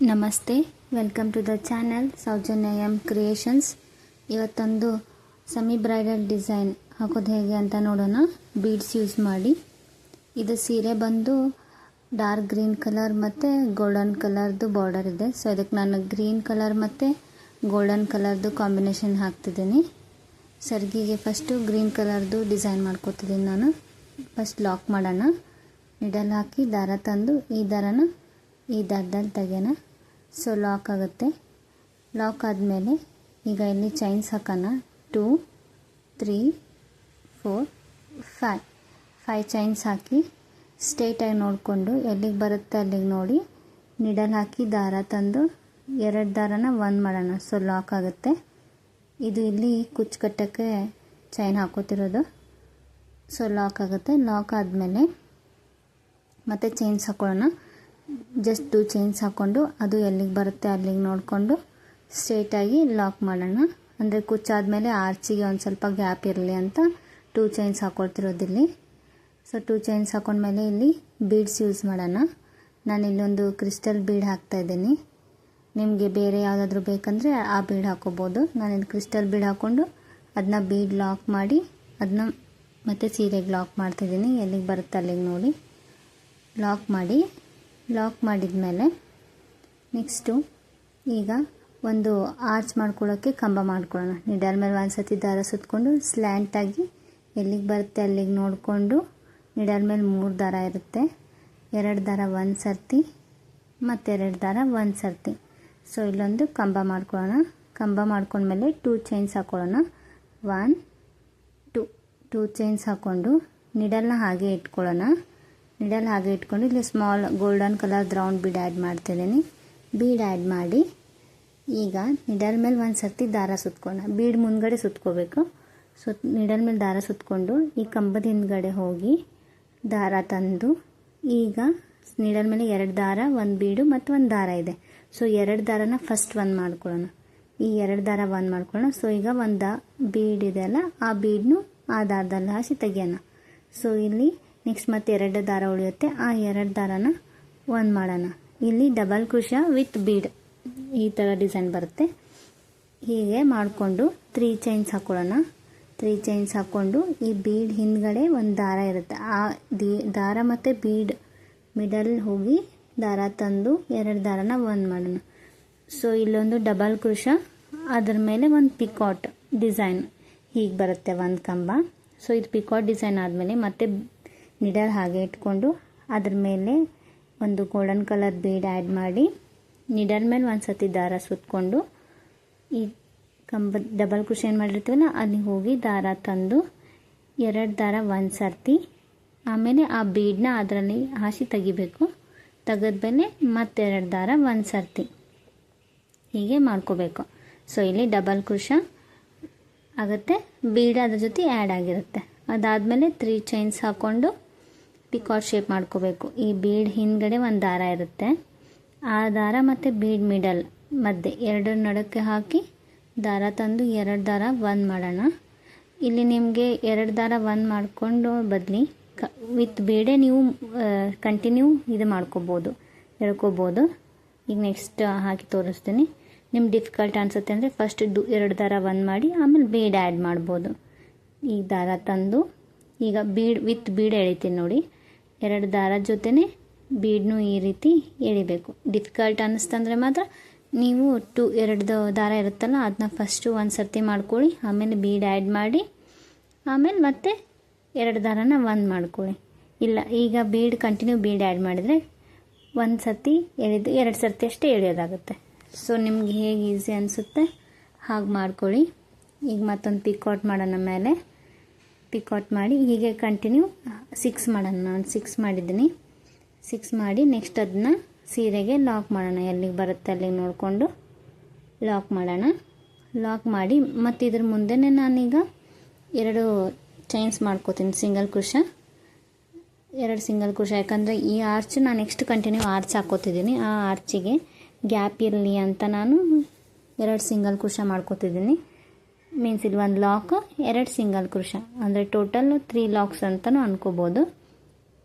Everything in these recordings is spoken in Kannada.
ನಮಸ್ತೆ, welcome to the channel Soujanya M creations. ಇವತ್ತೊಂದು ಸೆಮಿ ಬ್ರೈಡಲ್ ಡಿಸೈನ್ ಹಾಕೋದು ಹೇಗೆ ಅಂತ ನೋಡೋಣ. ಬೀಡ್ಸ್ ಯೂಸ್ ಮಾಡಿ. ಇದು ಸೀರೆ ಬಂದು ಡಾರ್ಕ್ ಗ್ರೀನ್ ಕಲರ್ ಮತ್ತು ಗೋಲ್ಡನ್ ಕಲರ್ದು ಬಾರ್ಡರ್ ಇದೆ. ಸೊ ಇದಕ್ಕೆ ನಾನು ಗ್ರೀನ್ ಕಲರ್ ಮತ್ತು ಗೋಲ್ಡನ್ ಕಲರ್ದು ಕಾಂಬಿನೇಷನ್ ಹಾಕ್ತಿದ್ದೀನಿ. ಸರ್ಗಿಗೆ ಫಸ್ಟು ಗ್ರೀನ್ ಕಲರ್ದು ಡಿಸೈನ್ ಮಾಡ್ಕೋತಿದ್ದೀನಿ ನಾನು. ಫಸ್ಟ್ ಲಾಕ್ ಮಾಡೋಣ. ನಿಡಲ್ ಹಾಕಿ ದಾರ ತಂದು ಈ ದಾರನ ಈ ದಾರದಲ್ಲಿ ತೆಗೆಯೋಣ. ಸೊ ಲಾಕ್ ಆಗುತ್ತೆ. ಲಾಕ್ ಆದಮೇಲೆ ಈಗ ಇಲ್ಲಿ ಚೈನ್ಸ್ ಹಾಕೋಣ. 2, 3, 4, 5 ಚೈನ್ಸ್ ಹಾಕಿ ಸ್ಟ್ರೇಟಾಗಿ ನೋಡಿಕೊಂಡು ಎಲ್ಲಿಗೆ ಬರುತ್ತೆ ಅಲ್ಲಿಗೆ ನೋಡಿ ನಿಡಲ್ ಹಾಕಿ ದಾರ ತಂದು 2 ದಾರನ 1 ಮಾಡೋಣ. ಸೊ ಲಾಕ್ ಆಗುತ್ತೆ. ಇದು ಇಲ್ಲಿ ಕುಚ್ಚು ಕಟ್ಟೋಕ್ಕೆ ಚೈನ್ ಹಾಕೋತಿರೋದು. ಸೊ ಲಾಕ್ ಆಗುತ್ತೆ. ಲಾಕ್ ಆದಮೇಲೆ ಮತ್ತೆ ಚೈನ್ಸ್ ಹಾಕೊಳ್ಳೋಣ. ಜಸ್ಟ್ 2 ಚೈನ್ಸ್ ಹಾಕ್ಕೊಂಡು ಅದು ಎಲ್ಲಿಗೆ ಬರುತ್ತೆ ಅಲ್ಲಿಗೆ ನೋಡಿಕೊಂಡು ಸ್ಟ್ರೇಟಾಗಿ ಲಾಕ್ ಮಾಡೋಣ. ಅಂದರೆ ಕುಚ್ಚಾದಮೇಲೆ ಆರ್ಚಿಗೆ ಒಂದು ಸ್ವಲ್ಪ ಗ್ಯಾಪ್ ಇರಲಿ ಅಂತ 2 ಚೈನ್ಸ್ ಹಾಕ್ಕೊಳ್ತಿರೋದಿಲ್ಲಿ. ಸೊ 2 ಚೈನ್ಸ್ ಹಾಕೊಂಡ್ಮೇಲೆ ಇಲ್ಲಿ ಬೀಡ್ಸ್ ಯೂಸ್ ಮಾಡೋಣ. ನಾನು ಇಲ್ಲೊಂದು ಕ್ರಿಸ್ಟಲ್ ಬೀಡ್ ಹಾಕ್ತಾಯಿದ್ದೀನಿ. ನಿಮಗೆ ಬೇರೆ ಯಾವುದಾದ್ರೂ ಬೇಕಂದರೆ ಆ ಬೀಡ್ ಹಾಕೋಬೋದು. ನಾನಿಲ್ಲಿ ಕ್ರಿಸ್ಟಲ್ ಬೀಡ್ ಹಾಕ್ಕೊಂಡು ಅದನ್ನ ಬೀಡ್ ಲಾಕ್ ಮಾಡಿ ಅದನ್ನ ಮತ್ತೆ ಸೀರೆಗೆ ಲಾಕ್ ಮಾಡ್ತಾಯಿದ್ದೀನಿ. ಎಲ್ಲಿಗೆ ಬರುತ್ತೆ ಅಲ್ಲಿಗೆ ನೋಡಿ ಲಾಕ್ ಮಾಡಿದ್ಮೇಲೆ ನೆಕ್ಸ್ಟು ಈಗ ಒಂದು ಆರ್ಚ್ ಮಾಡ್ಕೊಳ್ಳೋಕ್ಕೆ ಕಂಬ ಮಾಡ್ಕೊಳ್ಳೋಣ. ನಿಡಲ್ ಮೇಲೆ ಒಂದು ಸತಿ ದಾರ ಸುತ್ತಕೊಂಡು ಸ್ಲ್ಯಾಂಟಾಗಿ ಎಲ್ಲಿಗೆ ಬರುತ್ತೆ ಅಲ್ಲಿಗೆ ನೋಡಿಕೊಂಡು ನಿಡಲ್ ಮೇಲೆ 3 ದಾರ ಇರುತ್ತೆ. 2 ದಾರ 1 ಸರ್ತಿ ಮತ್ತು 2 ದಾರ 1 ಸರ್ತಿ. ಸೊ ಇಲ್ಲೊಂದು ಕಂಬ ಮಾಡ್ಕೊಳ್ಳೋಣ. ಕಂಬ ಮಾಡ್ಕೊಂಡ್ಮೇಲೆ 2 ಚೈನ್ಸ್ ಹಾಕ್ಕೊಳ್ಳೋಣ. 1, 2 ಚೈನ್ಸ್ ಹಾಕ್ಕೊಂಡು ನಿಡಲ್ನ ಹಾಗೆ ಇಟ್ಕೊಳ್ಳೋಣ. ನಿಡಲ್ ಹಾಗೆ ಇಟ್ಕೊಂಡು ಇಲ್ಲಿ small golden colour round bead add ಮಾಡ್ತಿದ್ದೀನಿ. ಬೀಡ್ ಆ್ಯಡ್ ಮಾಡಿ ಈಗ ನಿಡಲ್ ಮೇಲೆ ಒಂದು ಸರ್ತಿ ದಾರ ಸುತ್ಕೊಳ್ಳೋಣ. ಬೀಡ್ ಮುಂದ್ಗಡೆ ಸುತ್ಕೋಬೇಕು. ನಿಡಲ್ ಮೇಲೆ ದಾರ ಸುತ್ಕೊಂಡು ಈ ಕಂಬದ ಹಿಂದ್ಗಡೆ ಹೋಗಿ ದಾರ ತಂದು ಈಗ ನಿಡಲ್ ಮೇಲೆ 2 ದಾರ 1 ಬೀಡು ಮತ್ತು 1 ದಾರ ಇದೆ. ಸೊ 2 ದಾರನ ಫಸ್ಟ್ 1 ಮಾಡ್ಕೊಳ್ಳೋಣ. ಈ 2 ದಾರ 1 ಮಾಡ್ಕೊಳ್ಳೋಣ. ಸೊ ಈಗ ಒಂದು ಬೀಡ್ ಇದೆಯಲ್ಲ ಆ ಬೀಡ್ನು ಆ ದಾರದಲ್ಲಿ ಹಾಸಿ ತೆಗಿಯೋಣ. ಸೊ ಇಲ್ಲಿ ನೆಕ್ಸ್ಟ್ ಮತ್ತೆ 2 ದಾರ ಉಳಿಯುತ್ತೆ. ಆ 2 ದಾರನ 1 ಮಾಡೋಣ. ಇಲ್ಲಿ ಡಬಲ್ ಕ್ರೋಶಾ ವಿತ್ ಬೀಡ್ ಈ ಥರ ಡಿಸೈನ್ ಬರುತ್ತೆ. ಹೀಗೆ ಮಾಡಿಕೊಂಡು 3 ಚೈನ್ಸ್ ಹಾಕ್ಕೊಳ್ಳೋಣ. 3 ಚೈನ್ಸ್ ಹಾಕ್ಕೊಂಡು ಈ ಬೀಡ್ ಹಿಂದ್ಗಡೆ ಒಂದು ದಾರ ಇರುತ್ತೆ. ಆ ದಾರ ಮತ್ತು ಬೀಡ್ ಮಿಡಲ್ ಹೋಗಿ ದಾರ ತಂದು 2 ದಾರನ 1 ಮಾಡೋಣ. ಸೊ ಇಲ್ಲೊಂದು ಡಬಲ್ ಕ್ರೋಶಾ, ಅದ್ರ ಮೇಲೆ ಒಂದು ಪಿಕಾಟ್ ಡಿಸೈನ್ ಹೀಗೆ ಬರುತ್ತೆ ಒಂದು ಕಂಬ. ಸೊ ಇದು ಪಿಕಾಟ್ ಡಿಸೈನ್ ಆದಮೇಲೆ ಮತ್ತೆ ನಿಡಲ್ ಹಾಗೆ ಇಟ್ಕೊಂಡು ಅದ್ರ ಮೇಲೆ ಒಂದು ಗೋಲ್ಡನ್ ಕಲರ್ ಬೀಡ್ ಆ್ಯಡ್ ಮಾಡಿ ನಿಡಲ್ ಮೇಲೆ ಒಂದು ಸತಿ ದಾರ ಸುತ್ತಕೊಂಡು ಈ ಕಂಬ ಡಬಲ್ ಕ್ರೋಶಾ ಏನು ಮಾಡಿರ್ತೀವಲ್ಲ ಅಲ್ಲಿ ಹೋಗಿ ದಾರ ತಂದು 2 ದಾರ 1 ಸರ್ತಿ ಆಮೇಲೆ ಆ ಬೀಡನ್ನ ಅದರಲ್ಲಿ ಹಾಸಿ ತೆಗಿಬೇಕು. ತೆಗೆದ್ಮೇಲೆ ಮತ್ತೆ 2 ದಾರ 1 ಸರ್ತಿ ಹೀಗೆ ಮಾಡ್ಕೋಬೇಕು. ಸೊ ಇಲ್ಲಿ ಡಬಲ್ ಕ್ರೋಶಾ ಆಗುತ್ತೆ, ಬೀಡ್ ಅದ್ರ ಜೊತೆ ಆ್ಯಡ್ ಆಗಿರುತ್ತೆ. ಅದಾದಮೇಲೆ 3 ಚೈನ್ಸ್ ಹಾಕ್ಕೊಂಡು ಪಿಕಾಟ್ ಶೇಪ್ ಮಾಡ್ಕೋಬೇಕು. ಈ ಬೀಡ್ ಹಿಂದ್ಗಡೆ ಒಂದು ದಾರ ಇರುತ್ತೆ. ಆ ದಾರ ಮತ್ತು ಬೀಡ್ ಮಿಡಲ್ ಮಧ್ಯೆ 2 ನಡುಕ್ಕೆ ಹಾಕಿ ದಾರ ತಂದು 2 ದಾರ 1 ಮಾಡೋಣ. ಇಲ್ಲಿ ನಿಮಗೆ 2 ದಾರ 1 ಮಾಡಿಕೊಂಡು ಬದಲಿ ವಿತ್ ಬೀಡೇ ನೀವು ಕಂಟಿನ್ಯೂ ಇದು ಮಾಡ್ಕೋಬೋದು, ಎಳ್ಕೊಬೋದು. ಈಗ ನೆಕ್ಸ್ಟ್ ಹಾಕಿ ತೋರಿಸ್ತೀನಿ. ನಿಮ್ಗೆ ಡಿಫಿಕಲ್ಟ್ ಅನಿಸುತ್ತೆ ಅಂದರೆ ಫಸ್ಟ್ 2 ದಾರ 1 ಮಾಡಿ ಆಮೇಲೆ ಬೀಡ್ ಆ್ಯಡ್ ಮಾಡ್ಬೋದು. ಈ ದಾರ ತಂದು ಈಗ ಬೀಡ್ ವಿತ್ ಬೀಡ್ ಎಳಿತೀನಿ ನೋಡಿ. 2 ದಾರ ಜೊತೆನೇ ಬೀಡ್ನು ಈ ರೀತಿ ಎಳಿಬೇಕು. ಡಿಫಿಕಲ್ಟ್ ಅನ್ನಿಸ್ತಂದ್ರೆ ಮಾತ್ರ ನೀವು 2 ದಾರ ಇರುತ್ತಲ್ಲ ಅದನ್ನ ಫಸ್ಟು 1 ಸರ್ತಿ ಮಾಡ್ಕೊಳ್ಳಿ. ಆಮೇಲೆ ಬೀಡ್ ಆ್ಯಡ್ ಮಾಡಿ ಆಮೇಲೆ ಮತ್ತೆ 2 ದಾರನ 1 ಮಾಡ್ಕೊಳ್ಳಿ. ಇಲ್ಲ ಈಗ ಬೀಡ್ ಕಂಟಿನ್ಯೂ ಬೀಡ್ ಆ್ಯಡ್ ಮಾಡಿದರೆ 1 ಸರ್ತಿ ಎಳೆದು 2 ಸರ್ತಿ ಅಷ್ಟೇ ಎಳೆಯೋದಾಗುತ್ತೆ. ಸೊ ನಿಮ್ಗೆ ಹೇಗೆ ಈಸಿ ಅನಿಸುತ್ತೆ ಹಾಗೆ ಮಾಡ್ಕೊಳ್ಳಿ. ಈಗ ಮತ್ತೊಂದು ಪಿಕಾಟ್ ಮಾಡೋಣ. ಮೇಲೆ ಪಿಕಾಟ್ ಮಾಡಿ ಹೀಗೆ ಕಂಟಿನ್ಯೂ 6 ಮಾಡೋಣ. ನಾನು 6 ಮಾಡಿದ್ದೀನಿ. 6 ಮಾಡಿ ನೆಕ್ಸ್ಟ್ ಅದನ್ನ ಸೀರೆಗೆ ಲಾಕ್ ಮಾಡೋಣ. ಎಲ್ಲಿಗೆ ಬರುತ್ತೆ ಅಲ್ಲಿಗೆ ನೋಡಿಕೊಂಡು ಲಾಕ್ ಮಾಡೋಣ. ಲಾಕ್ ಮಾಡಿ ಮತ್ತು ಇದ್ರ ಮುಂದೆ ನಾನೀಗ 2 ಚೈನ್ಸ್ ಮಾಡ್ಕೋತೀನಿ. ಸಿಂಗಲ್ ಕ್ರೋಶಾ 2 ಸಿಂಗಲ್ ಕ್ರೋಶಾ, ಯಾಕಂದರೆ ಈ ಆರ್ಚ್ ನಾನು ನೆಕ್ಸ್ಟ್ ಕಂಟಿನ್ಯೂ ಆರ್ಚ್ ಹಾಕ್ಕೋತಿದ್ದೀನಿ. ಆ ಆರ್ಚಿಗೆ ಗ್ಯಾಪ್ ಇರಲಿ ಅಂತ ನಾನು 2 ಸಿಂಗಲ್ ಕ್ರೋಶಾ ಮಾಡ್ಕೋತಿದ್ದೀನಿ. ಮೀನ್ಸ್ ಇಲ್ಲಿ 1 ಲಾಕ್ 2 ಸಿಂಗಲ್ ಕ್ರೋಶಾ ಅಂದರೆ ಟೋಟಲ್ 3 ಲಾಕ್ಸ್ ಅಂತಲೂ ಅನ್ಕೋಬೋದು.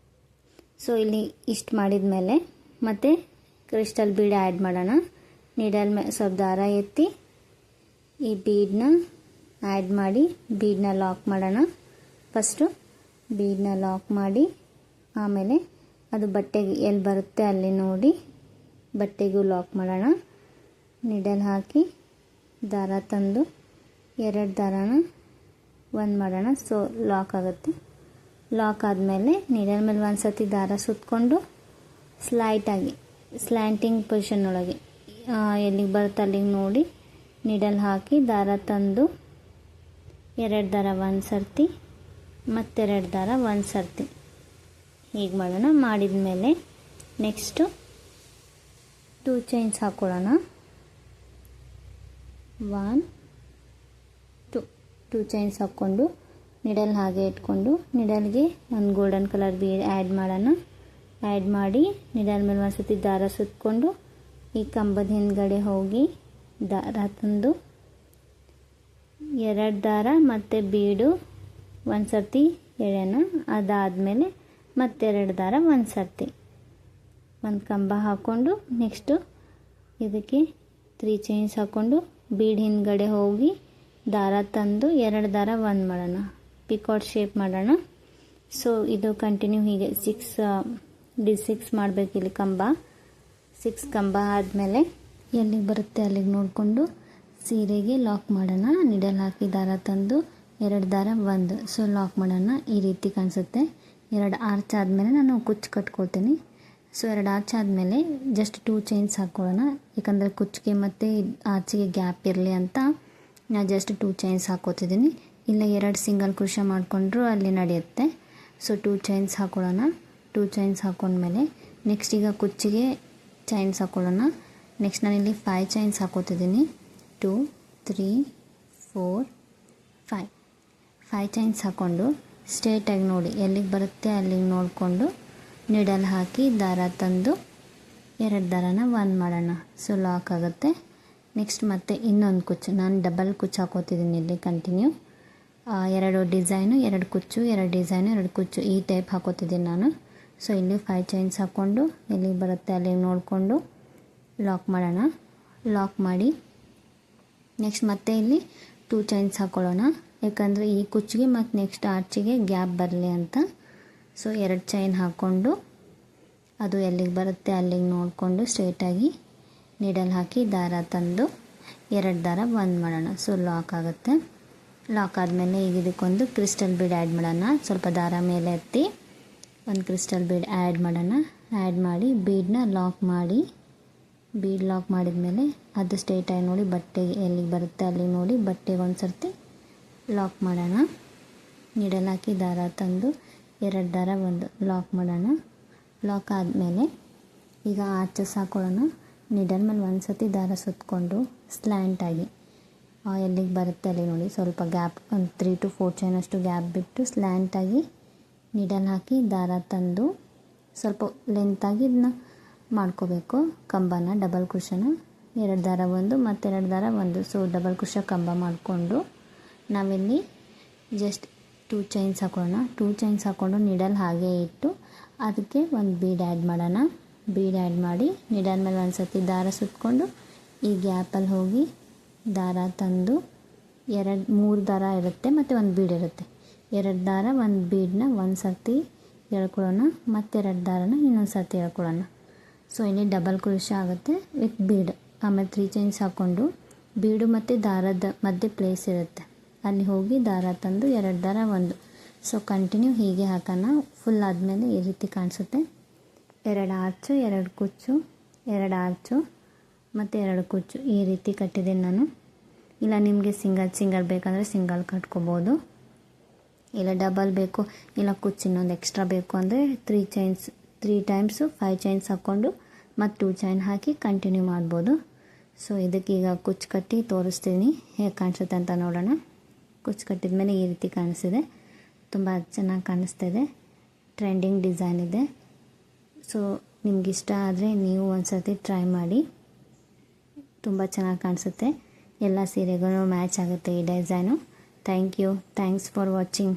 ಸೊ ಇಲ್ಲಿ ಇಷ್ಟು ಮಾಡಿದ ಮೇಲೆ ಮತ್ತೆ ಕ್ರಿಸ್ಟಲ್ ಬೀಡ್ ಆ್ಯಡ್ ಮಾಡೋಣ. ನೀಡಲ್ ಸ್ವಲ್ಪ ದಾರ ಎತ್ತಿ ಈ ಬೀಡನ್ನ ಆ್ಯಡ್ ಮಾಡಿ ಬೀಡನ್ನ ಲಾಕ್ ಮಾಡೋಣ. ಫಸ್ಟು ಬೀಡನ್ನ ಲಾಕ್ ಮಾಡಿ ಆಮೇಲೆ ಅದು ಬಟ್ಟೆಗೆ ಎಲ್ಲಿ ಬರುತ್ತೆ ಅಲ್ಲಿ ನೋಡಿ ಬಟ್ಟೆಗೂ ಲಾಕ್ ಮಾಡೋಣ. ನೀಡಲ್ ಹಾಕಿ ದಾರ ತಂದು 2 ದಾರಾನ ಒಂದು ಮಾಡೋಣ. ಸೊ ಲಾಕ್ ಆಗುತ್ತೆ. ಲಾಕ್ ಆದಮೇಲೆ ನೀಡಲ್ ಮೇಲೆ ಒಂದು ಸತಿ ದಾರ ಸುತ್ತಕೊಂಡು ಸ್ಲೈಟಾಗಿ ಸ್ಲ್ಯಾಂಟಿಂಗ್ ಪೊಸಿಷನ್ ಒಳಗೆ ಎಲ್ಲಿಗೆ ಬರುತ್ತೆ ಅಲ್ಲಿಗೆ ನೋಡಿ ನೀಡಲ್ ಹಾಕಿ ದಾರ ತಂದು 2 ದಾರ ಒಂದು ಸರ್ತಿ ಮತ್ತೆರಡು ದಾರ ಒಂದು ಸರ್ತಿ ಹೀಗೆ ಮಾಡೋಣ. ಮಾಡಿದ ಮೇಲೆ ನೆಕ್ಸ್ಟು 2 ಚೈನ್ಸ್ ಹಾಕ್ಕೊಳ್ಳೋಣ. 1 2 ಚೈನ್ಸ್ ಹಾಕ್ಕೊಂಡು ನಿಡಲ್ ಹಾಗೆ ಇಟ್ಕೊಂಡು ನಿಡಲ್ಗೆ ಒಂದು ಗೋಲ್ಡನ್ ಕಲರ್ ಬೀಡ್ ಆ್ಯಡ್ ಮಾಡೋಣ. ಆ್ಯಡ್ ಮಾಡಿ ನಿಡಲ್ ಮೇಲೆ ಒಂದು ಸತಿ ದಾರ ಸುತ್ತಕೊಂಡು ಈ ಕಂಬದ ಹಿಂದ್ಗಡೆ ಹೋಗಿ ದಾರ ತಂದು 2 ದಾರ ಮತ್ತು ಬೀಡು ಒಂದು ಸರ್ತಿ ಎಳೆಯೋಣ. ಅದಾದಮೇಲೆ ಮತ್ತೆರಡು ದಾರ ಒಂದು ಸರ್ತಿ ಒಂದು ಕಂಬ ಹಾಕ್ಕೊಂಡು ನೆಕ್ಸ್ಟು ಇದಕ್ಕೆ 3 ಚೈನ್ಸ್ ಹಾಕ್ಕೊಂಡು ಬೀಡ್ ಹಿಂದ್ಗಡೆ ಹೋಗಿ ದಾರ ತಂದು 2 ದಾರ ಒಂದು ಮಾಡೋಣ. ಪಿಕಾಟ್ ಶೇಪ್ ಮಾಡೋಣ. ಸೊ ಇದು ಕಂಟಿನ್ಯೂ ಹೀಗೆ 6 ಮಾಡಬೇಕು. ಇಲ್ಲಿ ಕಂಬ 6 ಕಂಬ ಆದಮೇಲೆ ಎಲ್ಲಿಗೆ ಬರುತ್ತೆ ಅಲ್ಲಿಗೆ ನೋಡಿಕೊಂಡು ಸೀರೆಗೆ ಲಾಕ್ ಮಾಡೋಣ. ನಿಡಲ್ ಹಾಕಿ ದಾರ ತಂದು 2 ದಾರ ಒಂದು ಸೊ ಲಾಕ್ ಮಾಡೋಣ. ಈ ರೀತಿ ಕಾಣಿಸುತ್ತೆ. 2 ಆರ್ಚ್ ಆದಮೇಲೆ ನಾನು ಕುಚ್ಚು ಕಟ್ಕೊಳ್ತೀನಿ. ಸೊ 2 ಆರ್ಚ್ ಆದಮೇಲೆ ಜಸ್ಟ್ 2 ಚೈನ್ಸ್ ಹಾಕ್ಕೊಳ್ಳೋಣ. ಯಾಕಂದರೆ ಕುಚ್ಚಿಗೆ ಮತ್ತು ಆರ್ಚಿಗೆ ಗ್ಯಾಪ್ ಇರಲಿ ಅಂತ ನಾನು ಜಸ್ಟ್ 2 ಚೈನ್ಸ್ ಹಾಕ್ಕೋತಿದ್ದೀನಿ. ಇಲ್ಲ 2 ಸಿಂಗಲ್ ಕ್ರೋಶೆ ಮಾಡಿಕೊಂಡ್ರು ಅಲ್ಲಿ ನಡೆಯುತ್ತೆ. ಸೊ 2 ಚೈನ್ಸ್ ಹಾಕ್ಕೊಳ್ಳೋಣ. 2 ಚೈನ್ಸ್ ಹಾಕ್ಕೊಂಡ್ಮೇಲೆ ನೆಕ್ಸ್ಟ್ ಈಗ ಕುಚ್ಚಿಗೆ ಚೈನ್ಸ್ ಹಾಕ್ಕೊಳ್ಳೋಣ. ನೆಕ್ಸ್ಟ್ ನಾನಿಲ್ಲಿ 5 ಚೈನ್ಸ್ ಹಾಕ್ಕೋತಿದ್ದೀನಿ. 2 3 4 5 ಚೈನ್ಸ್ ಹಾಕ್ಕೊಂಡು ಸ್ಟ್ರೇಟಾಗಿ ನೋಡಿ ಎಲ್ಲಿಗೆ ಬರುತ್ತೆ ಅಲ್ಲಿಗೆ ನೋಡಿಕೊಂಡು ನಿಡಲ್ ಹಾಕಿ ದಾರ ತಂದು 2 ದಾರನ ಒಂದು ಮಾಡೋಣ. ಸೊ ಲಾಕ್ ಆಗುತ್ತೆ. ನೆಕ್ಸ್ಟ್ ಮತ್ತೆ ಇನ್ನೊಂದು ಕುಚ್ಚು ನಾನು ಡಬಲ್ ಕುಚ್ಚು ಹಾಕೋತಿದ್ದೀನಿ ಇಲ್ಲಿ ಕಂಟಿನ್ಯೂ 2 ಡಿಸೈನು 2 ಕುಚ್ಚು 2 ಡಿಸೈನು 2 ಕುಚ್ಚು ಈ ಟೈಪ್ ಹಾಕೋತಿದ್ದೀನಿ ನಾನು. ಸೊ ಇಲ್ಲಿ 5 ಚೈನ್ಸ್ ಹಾಕ್ಕೊಂಡು ಎಲ್ಲಿಗೆ ಬರುತ್ತೆ ಅಲ್ಲಿಗೆ ನೋಡಿಕೊಂಡು ಲಾಕ್ ಮಾಡೋಣ. ಲಾಕ್ ಮಾಡಿ ನೆಕ್ಸ್ಟ್ ಮತ್ತೆ ಇಲ್ಲಿ 2 ಚೈನ್ಸ್ ಹಾಕ್ಕೊಳ್ಳೋಣ. ಯಾಕಂದರೆ ಈ ಕುಚ್ಚಿಗೆ ಮತ್ತು ನೆಕ್ಸ್ಟ್ ಆರ್ಚಿಗೆ ಗ್ಯಾಪ್ ಬರಲಿ ಅಂತ. ಸೊ 2 ಚೈನ್ ಹಾಕ್ಕೊಂಡು ಅದು ಎಲ್ಲಿಗೆ ಬರುತ್ತೆ ಅಲ್ಲಿಗೆ ನೋಡಿಕೊಂಡು ಸ್ಟ್ರೇಟಾಗಿ ನೀಡಲ್ ಹಾಕಿ ದಾರ ತಂದು 2 ದಾರ ಒಂದು ಮಾಡೋಣ. ಸೊ ಲಾಕ್ ಆಗುತ್ತೆ. ಲಾಕ್ ಆದಮೇಲೆ ಈಗ ಇದಕ್ಕೊಂದು ಕ್ರಿಸ್ಟಲ್ ಬೀಡ್ ಆ್ಯಡ್ ಮಾಡೋಣ. ಸ್ವಲ್ಪ ದಾರ ಮೇಲೆ ಎತ್ತಿ ಒಂದು ಕ್ರಿಸ್ಟಲ್ ಬೀಡ್ ಆ್ಯಡ್ ಮಾಡೋಣ. ಆ್ಯಡ್ ಮಾಡಿ ಬೀಡನ್ನ ಲಾಕ್ ಮಾಡಿ ಬೀಡ್ ಲಾಕ್ ಮಾಡಿದ ಮೇಲೆ ಅದು ಸ್ಟ್ರೇಟಾಗಿ ನೋಡಿ ಬಟ್ಟೆಗೆ ಎಲ್ಲಿಗೆ ಬರುತ್ತೆ ಅಲ್ಲಿಗೆ ನೋಡಿ ಬಟ್ಟೆಗೆ ಒಂದು ಸರ್ತಿ ಲಾಕ್ ಮಾಡೋಣ. ನೀಡಲ್ ಹಾಕಿ ದಾರ ತಂದು 2 ದಾರ ಒಂದು ಲಾಕ್ ಮಾಡೋಣ. ಲಾಕ್ ಆದಮೇಲೆ ಈಗ ಆರ್ಚಸ್ ಹಾಕ್ಕೊಳ್ಳೋಣ. ನೀಡಲ್ ಮೇಲೆ ಒಂದು ಸತಿ ದಾರ ಸುತ್ತಕೊಂಡು ಸ್ಲ್ಯಾಂಟಾಗಿ ಎಲ್ಲಿಗೆ ಬರುತ್ತೆ ಅಲ್ಲಿ ನೋಡಿ ಸ್ವಲ್ಪ ಗ್ಯಾಪ್ ಒಂದು 3 to 4 ಚೈನ್ ಅಷ್ಟು ಗ್ಯಾಪ್ ಬಿಟ್ಟು ಸ್ಲ್ಯಾಂಟಾಗಿ ನೀಡಲ್ ಹಾಕಿ ದಾರ ತಂದು ಸ್ವಲ್ಪ ಲೆಂತಾಗಿ ಇದನ್ನ ಮಾಡ್ಕೋಬೇಕು. ಕಂಬನ ಡಬಲ್ ಕ್ರೋಶನ 2 ದಾರ ಒಂದು ಮತ್ತು 2 ದಾರ ಒಂದು ಸೊ ಡಬಲ್ ಕ್ರೋಶ ಕಂಬ ಮಾಡಿಕೊಂಡು ನಾವಿಲ್ಲಿ ಜಸ್ಟ್ 2 ಚೈನ್ಸ್ ಹಾಕೊಳ್ಳೋಣ. 2 ಚೈನ್ಸ್ ಹಾಕ್ಕೊಂಡು ನೀಡಲ್ ಹಾಗೆ ಇಟ್ಟು ಅದಕ್ಕೆ ಒಂದು ಬೀಡ್ ಆ್ಯಡ್ ಮಾಡೋಣ. ಬೀಡ್ ಆ್ಯಡ್ ಮಾಡಿ ನೀಡಲ್ ಮೇಲೆ ಒಂದು ಸರ್ತಿ ದಾರ ಸುತ್ತಕೊಂಡು ಈ ಗ್ಯಾಪಲ್ಲಿ ಹೋಗಿ ದಾರ ತಂದು 3 ದಾರ ಇರುತ್ತೆ ಮತ್ತು ಒಂದು ಬೀಡ್ ಇರುತ್ತೆ. 2 ದಾರ ಒಂದು ಬೀಡನ್ನ ಒಂದು ಸರ್ತಿ ಎಳ್ಕೊಳ್ಳೋಣ ಮತ್ತು 2 ದಾರನ ಇನ್ನೊಂದು ಸರ್ತಿ ಎಳ್ಕೊಳ್ಳೋಣ. ಸೊ ಇಲ್ಲಿ ಡಬಲ್ ಕ್ರೋಶ ಆಗುತ್ತೆ ವಿತ್ ಬೀಡ್. ಆಮೇಲೆ 3 ಚೈನ್ಸ್ ಹಾಕ್ಕೊಂಡು ಬೀಡು ಮತ್ತು ದಾರದ ಮಧ್ಯೆ ಪ್ಲೇಸ್ ಇರುತ್ತೆ ಅಲ್ಲಿ ಹೋಗಿ ದಾರ ತಂದು 2 ದಾರ ಒಂದು ಸೊ ಕಂಟಿನ್ಯೂ ಹೀಗೆ ಹಾಕೋಣ. ಫುಲ್ ಆದಮೇಲೆ ಈ ರೀತಿ ಕಾಣಿಸುತ್ತೆ. 2 ಆರ್ಚು 2 ಕುಚ್ಚು 2 ಆರ್ಚು ಮತ್ತು 2 ಕುಚ್ಚು ಈ ರೀತಿ ಕಟ್ಟಿದ್ದೀನಿ ನಾನು. ಇಲ್ಲ ನಿಮಗೆ ಸಿಂಗಲ್ ಬೇಕಂದರೆ ಸಿಂಗಲ್ ಕಟ್ಕೋಬೋದು. ಇಲ್ಲ ಡಬಲ್ ಬೇಕು ಇಲ್ಲ ಕುಚ್ಚು ಇನ್ನೊಂದು ಎಕ್ಸ್ಟ್ರಾ ಬೇಕು ಅಂದರೆ 3 ಟೈಮ್ಸು 5 ಚೈನ್ಸ್ ಹಾಕ್ಕೊಂಡು ಮತ್ತು 2 ಚೈನ್ ಹಾಕಿ ಕಂಟಿನ್ಯೂ ಮಾಡ್ಬೋದು. ಸೊ ಇದಕ್ಕೀಗ ಕುಚ್ಚು ಕಟ್ಟಿ ತೋರಿಸ್ತೀನಿ ಹೇಗೆ ಕಾಣಿಸುತ್ತೆ ಅಂತ ನೋಡೋಣ. ಕುಚ್ಚು ಕಟ್ಟಿದ ಮೇಲೆ ಈ ರೀತಿ ಕಾಣಿಸ್ತಿದೆ. ತುಂಬ ಚೆನ್ನಾಗಿ ಕಾಣಿಸ್ತಿದೆ. ಟ್ರೆಂಡಿಂಗ್ ಡಿಸೈನ್ ಇದೆ. ಸೊ ನಿಮಗಿಷ್ಟ ಆದರೆ ನೀವು ಒಂದು ಸರ್ತಿ ಟ್ರೈ ಮಾಡಿ. ತುಂಬ ಚೆನ್ನಾಗಿ ಕಾಣಿಸುತ್ತೆ. ಎಲ್ಲ ಸೀರೆಗೂ ಮ್ಯಾಚ್ ಆಗುತ್ತೆ ಈ ಡಿಸೈನು. Thanks for watching.